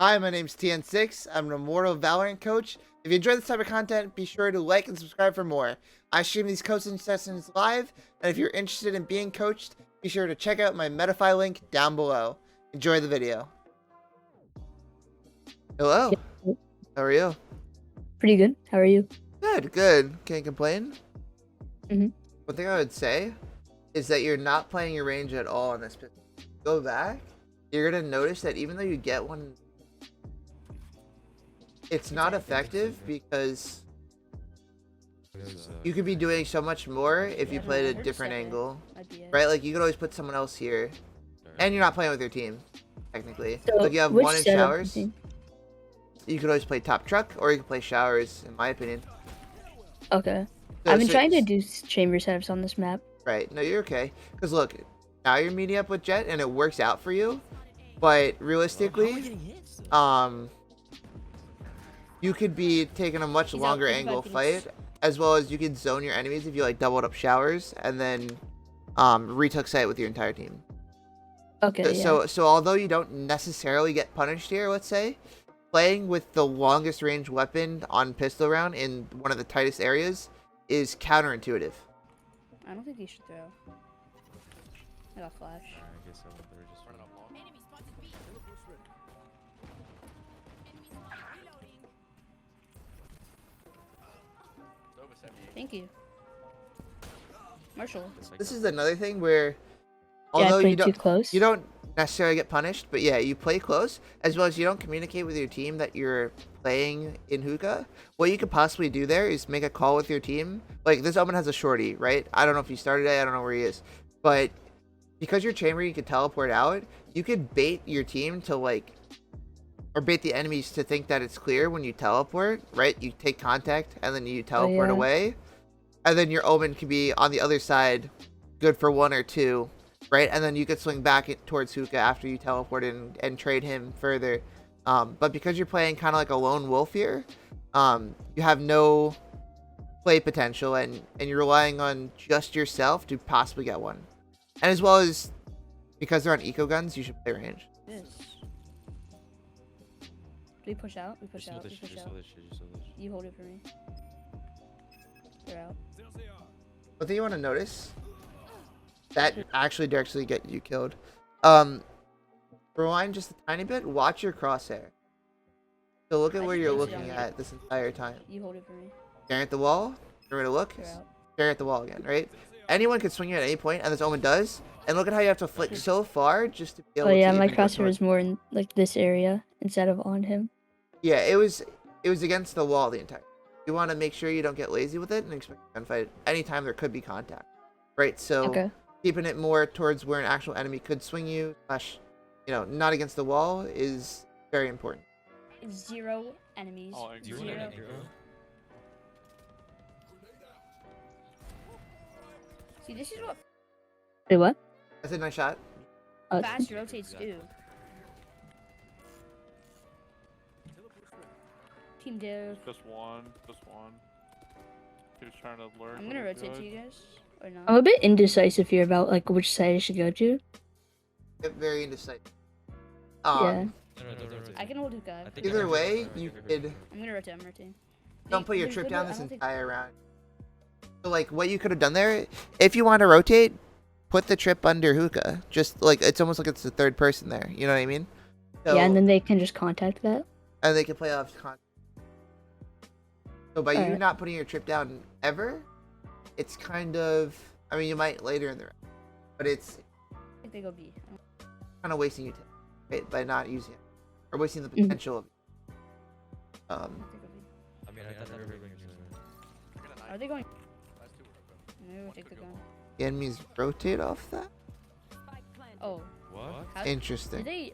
Hi, my name's TN6. I'm an Immortal Valorant coach. If you enjoy this type of content, be sure to like and subscribe for more. I stream these coaching sessions live, and if you're interested in being coached, be sure to check out my Metafy link down below. Enjoy the video. Hello. How are you? Pretty good. How are you? Good, good. Can't complain. Mhm. One thing I would say is that you're not playing your range at all on this pistol. Go back. You're going to notice that even though you get one, it's not effective because you could be doing so much more if you played a different angle, right? Like you could always put someone else here, and you're not playing with your team, technically. So Like you have which one in setup do you showers. think? You could always play top truck, or you can play showers, in my opinion. Okay. So- I've been so- trying to do chamber setups on this map. Right. No, you're okay. Because look, now you're meeting up with Jet, and it works out for you. But realistically, you could be taking a much longer angle fight, as well as you could zone your enemies if you like doubled up showers and then retook site with your entire team. Okay. Yeah. So although you don't necessarily get punished here, let's say, playing with the longest range weapon on pistol round in one of the tightest areas is counterintuitive. I don't think you should throw. I got flash. I guess they're just running up long. Thank you. Marshall. This is another thing where, Yeah, I although played too close. you don't necessarily get punished, but yeah, you play close, as well as you don't communicate with your team that you're playing in hookah. What you could possibly do there is make a call with your team. Like this Omen has a shorty, right? I don't know if he started it, I don't know where he is, but because your chamber you could teleport out, you could bait your team to like, or bait the enemies to think that it's clear when you teleport, right? You take contact and then you teleport yeah. away, and then your Omen could be on the other side, good for 1 or 2. Right, and then you could swing back towards Hookah after you teleport in and trade him further. But because you're playing kind of like a lone wolf here, you have no play potential, and you're relying on just yourself to possibly get one. And as well as because they're on eco guns, you should play range. Yes. Do we push out? We push out. We push out. You hold it for me. You're out. One thing you want to notice that actually directly get you killed. Rewind just a tiny bit. Watch your crosshair. So look at where you're looking at this entire time. You hold it for me. Staring at the wall. You're gonna look. You're out. Stare at the wall again, right? Anyone could swing you at any point, and this Omen does. And look at how you have to flick so far just to be able Oh to. yeah, my even go crosshair towards- is more in like this area instead of on him. Yeah, it was against the wall the entire. You want to make sure you don't get lazy with it and expect a gunfight anytime there could be contact, right? So Okay. keeping it more towards where an actual enemy could swing you, slash, not against the wall, is very important. 0 enemies. Oh, Zero. See, this is what. Wait, what? That's a nice shot. Fast rotates do. Team Dev. Just one. He was trying to learn. I'm gonna rotate to you guys. Or not? I'm a bit indecisive here about like which side I should go to. Get very indecisive. Yeah. I can hold hookah. Either way, you could. I'm gonna rotate. I'm rotating. Don't put your There's trip literally- down I this don't think- entire round. So like what you could have done there, if you want to rotate, put the trip under hookah. Just like it's almost like it's the third person there. You know what I mean? So, Yeah, and then they can just contact that. and they can play off contact. So by you Alright. not putting your trip down ever, it's kind of, I mean, you might later in the round, but it's I think they go B. kind of wasting your time, right? By not using it, or wasting the Mhm. potential of it. I think they go B. Are they going? Maybe we'll take the gun. The enemies rotate off that. Oh. What? How Interesting. did they?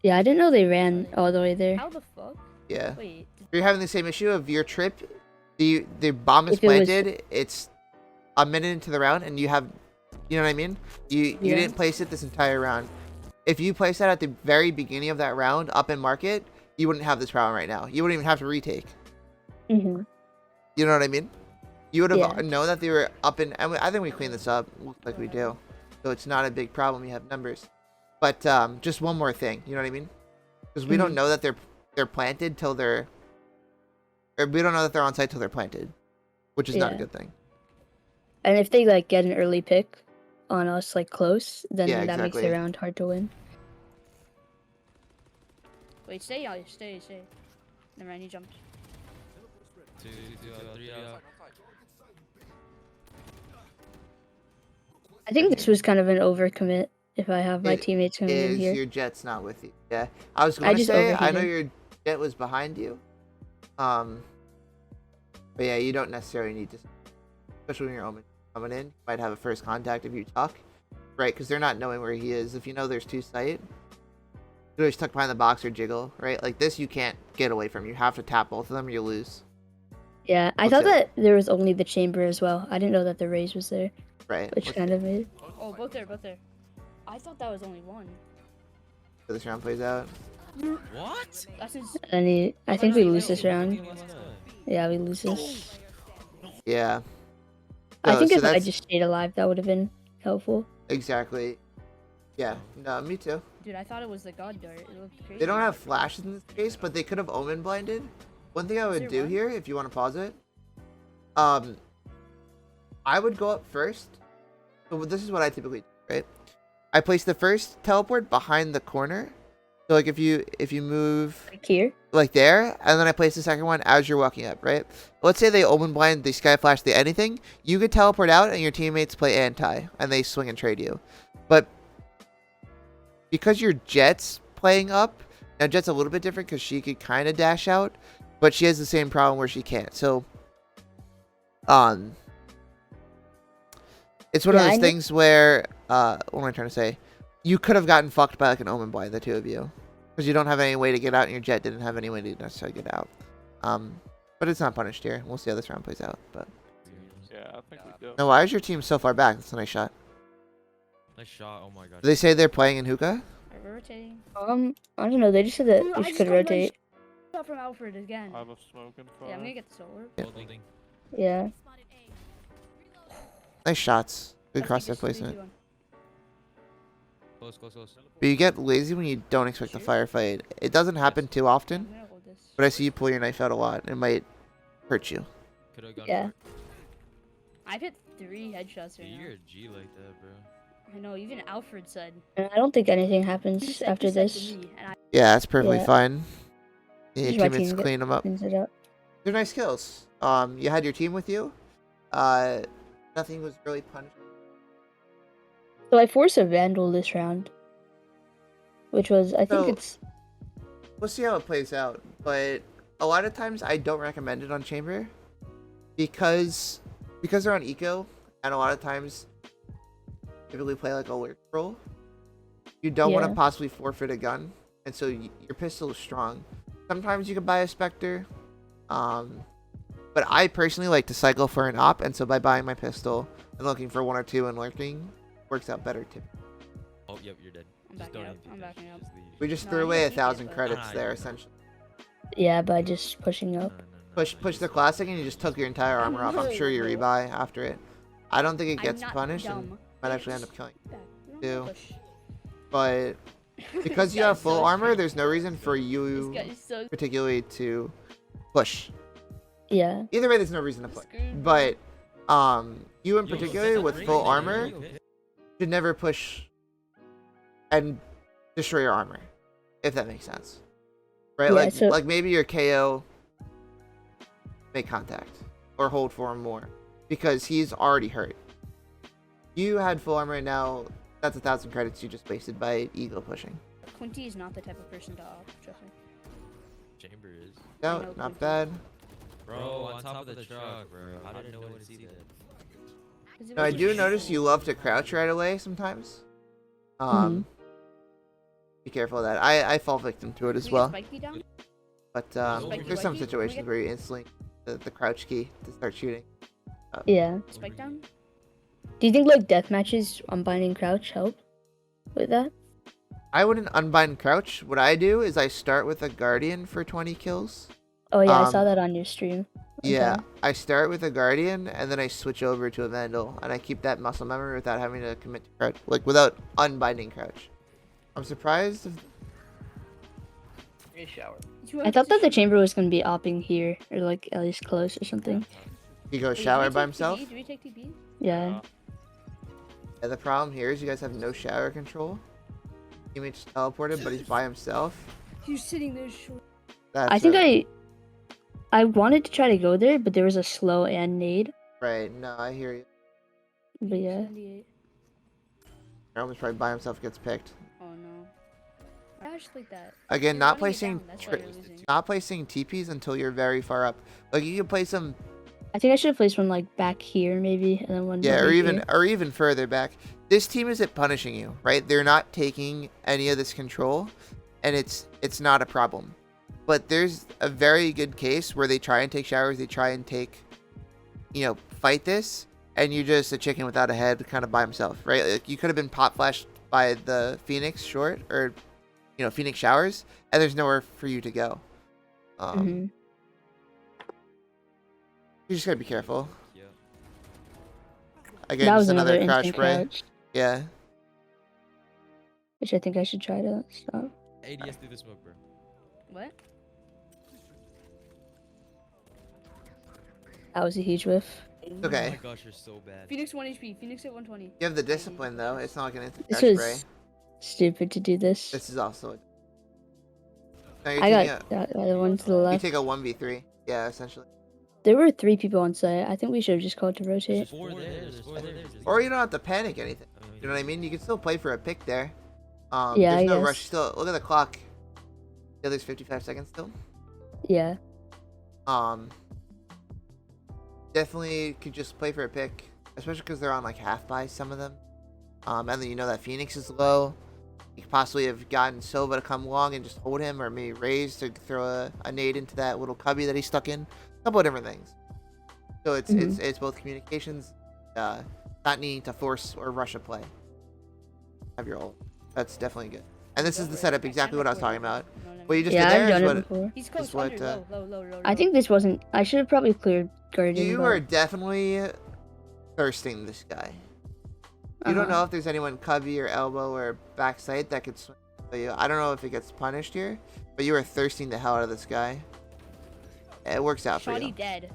Yeah, I didn't know they ran all the way there. How the fuck? Yeah. Wait. You're having the same issue of your trip. The bomb is If it was- planted. It's a minute into the round, and you have, you know what I mean. You Yeah. didn't place it this entire round. If you place that at the very beginning of that round up in market, you wouldn't have this problem right now. You wouldn't even have to retake. Mm-hmm. You know what I mean? You would have Yeah. known that they were up in. And I think we cleaned this up. Looks like we do. So it's not a big problem. You have numbers. But just one more thing. You know what I mean? because we don't know that they're planted till they're, or we don't know that they're on site till they're planted, which is not a good thing. And if they like get an early pick on us like close, then Yeah, that makes exactly. the round hard to win. Wait, stay, y'all. Stay. Never mind, he jumped. 2, 3 out. I think this was kind of an overcommit if I have my teammates coming in here. Your Jet's not with you. Yeah, I was going to say, I know your Jet was behind you. But yeah, you don't necessarily need to, especially when you're Omen coming in. You might have a first contact if you tuck, right? Because they're not knowing where he is. If you know there's 2 site, you always tuck behind the box or jiggle, right? Like this, you can't get away from. You have to tap both of them, or you lose. Yeah, I thought that there was only the chamber as well. I didn't know that the raise was there. Right. Which kind of made. Oh, both there. I thought that was only one. So this round plays out. What? I think we lose this round. Yeah, we lose this. Yeah. I think if I just stayed alive, that would have been helpful. Exactly. Yeah. No, me too. Dude, I thought it was the god dart. It looked crazy. They don't have flashes in this case, but they could have Omen blinded. One thing I would do here, if you want to pause it, I would go up first. So this is what I typically do, right? I place the first teleport behind the corner. So like if you move like here, like there, and then I place the second one as you're walking up, right? Let's say they Omen blind, they sky flash, they anything, you could teleport out and your teammates play anti and they swing and trade you. But because your Jet's playing up, now Jet's a little bit different because she could kind of dash out, but she has the same problem where she can't. So it's one of those things where what am I trying to say? You could have gotten fucked by like an Omen blind, the 2 of you, because you don't have any way to get out, and your Jet didn't have any way to necessarily get out. But it's not punished here. We'll see how this round plays out. But yeah, I think we do. now, why is your team so far back? That's a nice shot. Nice shot. Oh my god. Do they say they're playing in hookah? Rotating. I don't know. They just said that we could rotate. Shot from Alfred again. I have a smoking fire. Yeah, I'm gonna get the solar. Yeah. Nice shots. Good crosshair placement. Close. But you get lazy when you don't expect the firefight. It doesn't happen too often, but I see you pull your knife out a lot. It might hurt you. Yeah. I've hit 3 headshots right now. You're a G like that, bro. I know, even Alfred said. I don't think anything happens after this. Yeah, that's perfectly fine. Yeah, your My teammates team clean them up. cleans it up. They're nice kills. You had your team with you. Nothing was really punished. So I forced a Vandal this round, which was, I think it's... We'll see how it plays out, but a lot of times I don't recommend it on Chamber because they're on Eco, and a lot of times typically play like a lurk role. You don't want to possibly forfeit a gun, and so your pistol is strong. Sometimes you can buy a Spectre, but I personally like to cycle for an op, and so by buying my pistol and looking for 1 or 2 and lurking, works out better too. Oh, yep, you're dead. I'm backing up. We just threw away 1,000 credits there, essentially. Yeah, by just pushing up. Push the classic, and you just took your entire armor off. I'm sure you rebuy after it. I don't think it gets punished, and might actually end up killing you too. But because you have full armor, there's no reason for you particularly to push. Yeah. Either way, there's no reason to push. But you in particular with full armor should never push and destroy your armor, if that makes sense, right? Yeah, like maybe your KO make contact or hold for him more because he's already hurt. You had full armor, and now that's 1,000 credits you just wasted by ego pushing. Quinty is not the type of person to op, trust me. Chamber is. No, not bad. Bro, on top of the truck, bro. I didn't know when to see that. No, I do notice you love to crouch right away sometimes. Be careful of that. I fall victim to it as well. But there's some situations where you instantly the crouch key to start shooting. Yeah. Spike down? Do you think like death matches unbinding crouch help with that? I wouldn't unbind crouch. What I do is I start with a guardian for 20 kills. Oh yeah, I saw that on your stream. Yeah, I start with a guardian and then I switch over to a vandal, and I keep that muscle memory without having to commit to crouch, like without unbinding crouch. I'm surprised if a shower. You I have thought to that the shower. chamber was gonna be opping here, or like at least close or something. He goes Wait, shower did we by take himself. TP? Did we take TP? Yeah. Yeah, the problem here is you guys have no shower control. Teammate just teleported, but he's by himself. He's sitting there short. That's I think a- I wanted to try to go there, but there was a slow and nade. Right, no, I hear you. But yeah. 78. Roman's probably by himself gets picked. Oh no. I actually like that. Again, You're not running it placing down, that's why you're losing. not placing TPs until you're very far up. Like you can place them, I think I should have placed one like back here maybe, and then one. yeah, over here. or even further back. This team isn't punishing you, right? They're not taking any of this control, and it's not a problem. But there's a very good case where they try and take showers, they try and take, fight this, and you're just a chicken without a head, kind of by himself, right? Like you could have been pop flashed by the Phoenix short, or Phoenix showers, and there's nowhere for you to go. Mhm. You just gotta be careful. Yeah. Again, That just was another another crouch instant spray. crouch, Yeah. which I think I should try to stop. ADS through the smoke, bro. What? That was a huge whiff. Oh Okay. my gosh, you're so bad. Phoenix 1 HP. Phoenix at 120. You have the discipline though. It's not like an instant This crouch was spray. stupid to do this. This is also. No, you're I taking got that other one to the you left. take a 1v3. Yeah, essentially. There were 3 people on site. I think we should have just called to rotate. There's four there. There's four there. Or you don't have to panic anything. You know what I mean? You can still play for a pick there. Yeah, There's I no guess. rush. Still, look at the clock. Yeah, there's 55 seconds still. Yeah. Definitely could just play for a pick, especially because they're on like half buy, some of them. And then you know that Phoenix is low. You could possibly have gotten Silva to come along and just hold him, or maybe Raze to throw a nade into that little cubby that he's stuck in. A couple of different things. So it's both communications, not needing to force or rush a play. Have your ult. That's definitely good. And this is the setup, exactly what I was talking about. What you just Yeah, did I've there done is it what before. He's close. what, Under. Low. I think this wasn't. I should have probably cleared Guardian. you but- are definitely thirsting this guy. You don't know if there's anyone cubby or elbow or backside that could swing for you. I don't know if it gets punished here, but you are thirsting the hell out of this guy. It works out for Shoddy you. dead.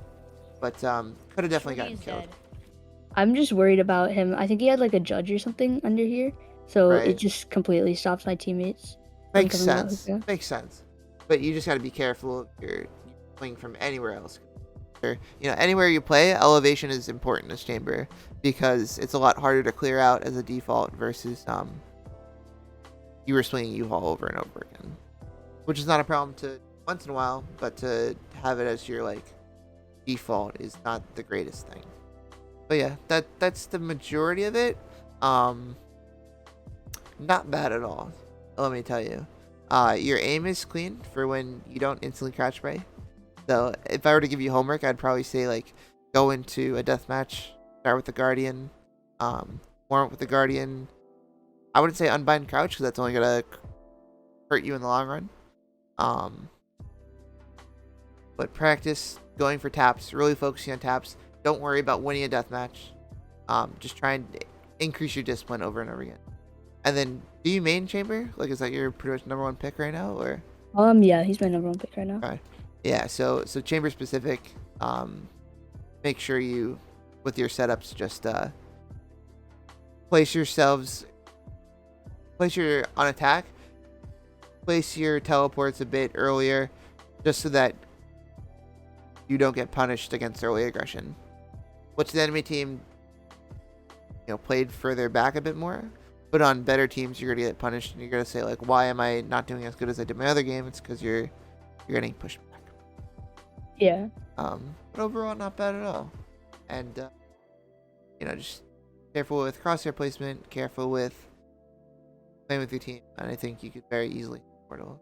But could have definitely Shorty gotten is killed. dead. I'm just worried about him. I think he had like a judge or something under here, so Right. it just completely stops my teammates. Makes coming out sense. hookah. Makes sense. But you just got to be careful if you're playing from anywhere else. Or, anywhere you play, elevation is important in this chamber because it's a lot harder to clear out as a default versus you were swinging U-Haul over and over again, which is not a problem to once in a while, but to have it as your like default is not the greatest thing. But yeah, that's the majority of it. Not bad at all. Let me tell you. Your aim is clean for when you don't instantly crouch spray. So if I were to give you homework, I'd probably say like go into a deathmatch, start with the Guardian, warm up with the Guardian. I wouldn't say unbind crouch because that's only gonna hurt you in the long run. But practice going for taps, really focusing on taps. Don't worry about winning a deathmatch. Just try and increase your discipline over and over again. And then, do you main chamber? Like, is that your pretty much #1 pick right now, or? Yeah, he's my #1 pick right now. Okay. Yeah. So chamber specific. Make sure you, with your setups, just place your on attack. Place your teleports a bit earlier, just so that you don't get punished against early aggression. Which the enemy team, played further back a bit more. But on better teams, you're gonna get punished, and you're gonna say like, "Why am I not doing as good as I did my other game?" It's because you're getting pushed back. Yeah. But overall, not bad at all. And just careful with crosshair placement, careful with playing with your team, and I think you could very easily Immortal.